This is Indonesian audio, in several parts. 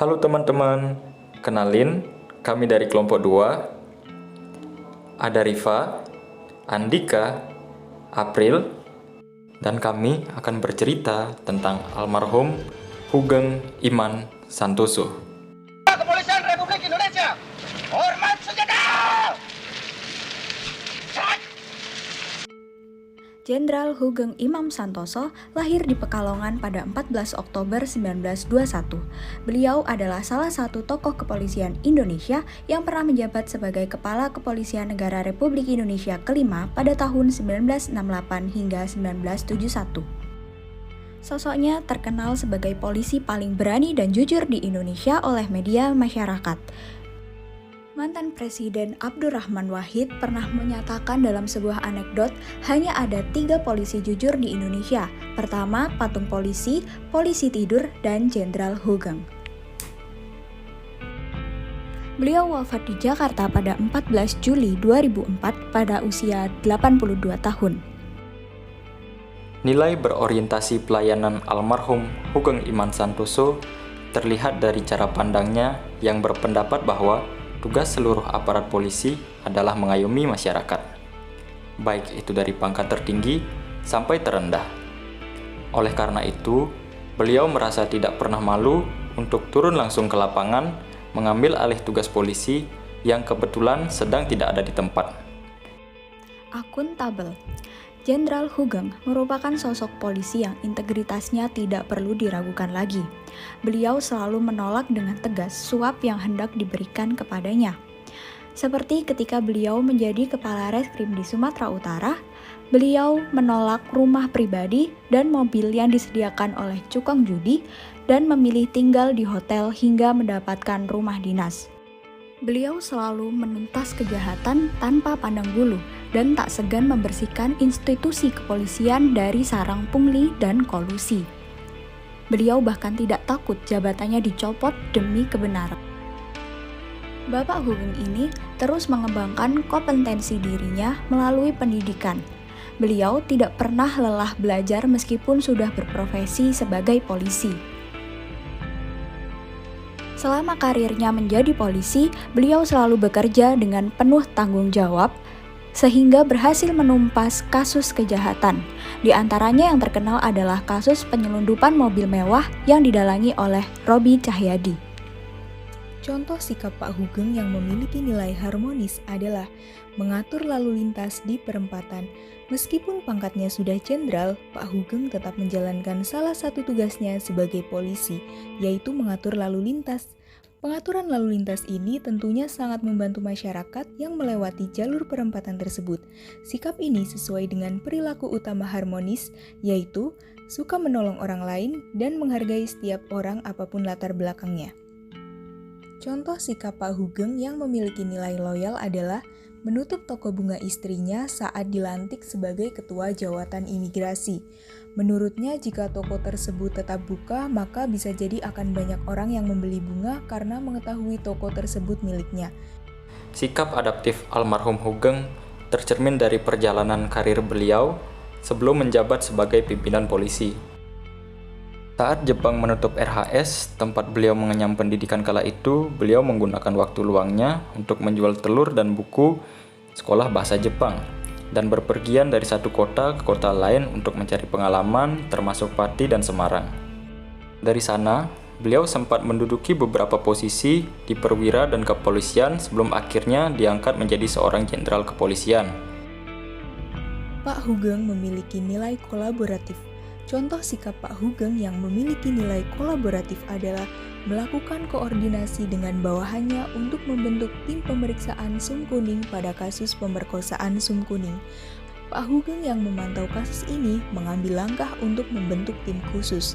Halo teman-teman, kenalin kami dari kelompok 2. Ada Riva, Andika, April, dan kami akan bercerita tentang almarhum Hugeng Iman Santoso. Kepolisian Republik Indonesia, hormat senjata! Jenderal Hugeng Imam Santoso lahir di Pekalongan pada 14 Oktober 1921. Beliau adalah salah satu tokoh kepolisian Indonesia yang pernah menjabat sebagai Kepala Kepolisian Negara Republik Indonesia kelima pada tahun 1968 hingga 1971. Sosoknya terkenal sebagai polisi paling berani dan jujur di Indonesia oleh media masyarakat. Mantan Presiden Abdurrahman Wahid pernah menyatakan dalam sebuah anekdot, hanya ada 3 polisi jujur di Indonesia. Pertama, patung polisi, polisi tidur, dan Jenderal Hugeng. Beliau wafat di Jakarta pada 14 Juli 2004 pada usia 82 tahun. Nilai berorientasi pelayanan almarhum Hugeng Iman Santoso terlihat dari cara pandangnya yang berpendapat bahwa tugas seluruh aparat polisi adalah mengayomi masyarakat, baik itu dari pangkat tertinggi sampai terendah. Oleh karena itu, beliau merasa tidak pernah malu untuk turun langsung ke lapangan mengambil alih tugas polisi yang kebetulan sedang tidak ada di tempat. Akuntabel. Jenderal Hugeng merupakan sosok polisi yang integritasnya tidak perlu diragukan lagi. Beliau selalu menolak dengan tegas suap yang hendak diberikan kepadanya. Seperti ketika beliau menjadi Kepala Reskrim di Sumatera Utara, beliau menolak rumah pribadi dan mobil yang disediakan oleh cukong judi dan memilih tinggal di hotel hingga mendapatkan rumah dinas. Beliau selalu menuntas kejahatan tanpa pandang bulu dan tak segan membersihkan institusi kepolisian dari sarang pungli dan kolusi. Beliau bahkan tidak takut jabatannya dicopot demi kebenaran. Bapak Hugeng ini terus mengembangkan kompetensi dirinya melalui pendidikan. Beliau tidak pernah lelah belajar meskipun sudah berprofesi sebagai polisi. Selama karirnya menjadi polisi, beliau selalu bekerja dengan penuh tanggung jawab, sehingga berhasil menumpas kasus kejahatan. Di antaranya yang terkenal adalah kasus penyelundupan mobil mewah yang didalangi oleh Robi Cahyadi. Contoh sikap Pak Hugeng yang memiliki nilai harmonis adalah mengatur lalu lintas di perempatan. Meskipun pangkatnya sudah jenderal, Pak Hugeng tetap menjalankan salah satu tugasnya sebagai polisi, yaitu mengatur lalu lintas. Pengaturan lalu lintas ini tentunya sangat membantu masyarakat yang melewati jalur perempatan tersebut. Sikap ini sesuai dengan perilaku utama harmonis, yaitu suka menolong orang lain dan menghargai setiap orang apapun latar belakangnya. Contoh sikap Pak Hugeng yang memiliki nilai loyal adalah menutup toko bunga istrinya saat dilantik sebagai Ketua Jawatan Imigrasi. Menurutnya, jika toko tersebut tetap buka, maka bisa jadi akan banyak orang yang membeli bunga karena mengetahui toko tersebut miliknya. Sikap adaptif almarhum Hugeng tercermin dari perjalanan karir beliau sebelum menjabat sebagai pimpinan polisi. Saat Jepang menutup RHS, tempat beliau mengenyam pendidikan kala itu, beliau menggunakan waktu luangnya untuk menjual telur dan buku sekolah bahasa Jepang, dan berpergian dari satu kota ke kota lain untuk mencari pengalaman, termasuk Pati dan Semarang. Dari sana, beliau sempat menduduki beberapa posisi di perwira dan kepolisian sebelum akhirnya diangkat menjadi seorang jenderal kepolisian. Pak Hugeng memiliki nilai kolaboratif. Contoh sikap Pak Hugeng yang memiliki nilai kolaboratif adalah melakukan koordinasi dengan bawahannya untuk membentuk tim pemeriksaan Sum Kuning pada kasus pemerkosaan Sum Kuning. Pak Hugeng yang memantau kasus ini mengambil langkah untuk membentuk tim khusus.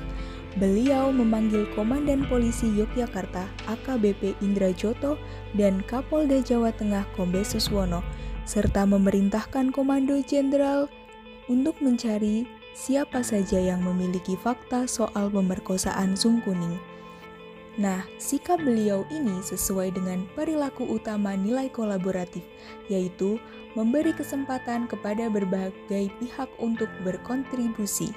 Beliau memanggil Komandan Polisi Yogyakarta AKBP Indra Joto dan Kapolda Jawa Tengah Kombes Suswono, serta memerintahkan Komando Jenderal untuk mencari siapa saja yang memiliki fakta soal pemerkosaan Sum Kuning. Nah, sikap beliau ini sesuai dengan perilaku utama nilai kolaboratif, yaitu memberi kesempatan kepada berbagai pihak untuk berkontribusi.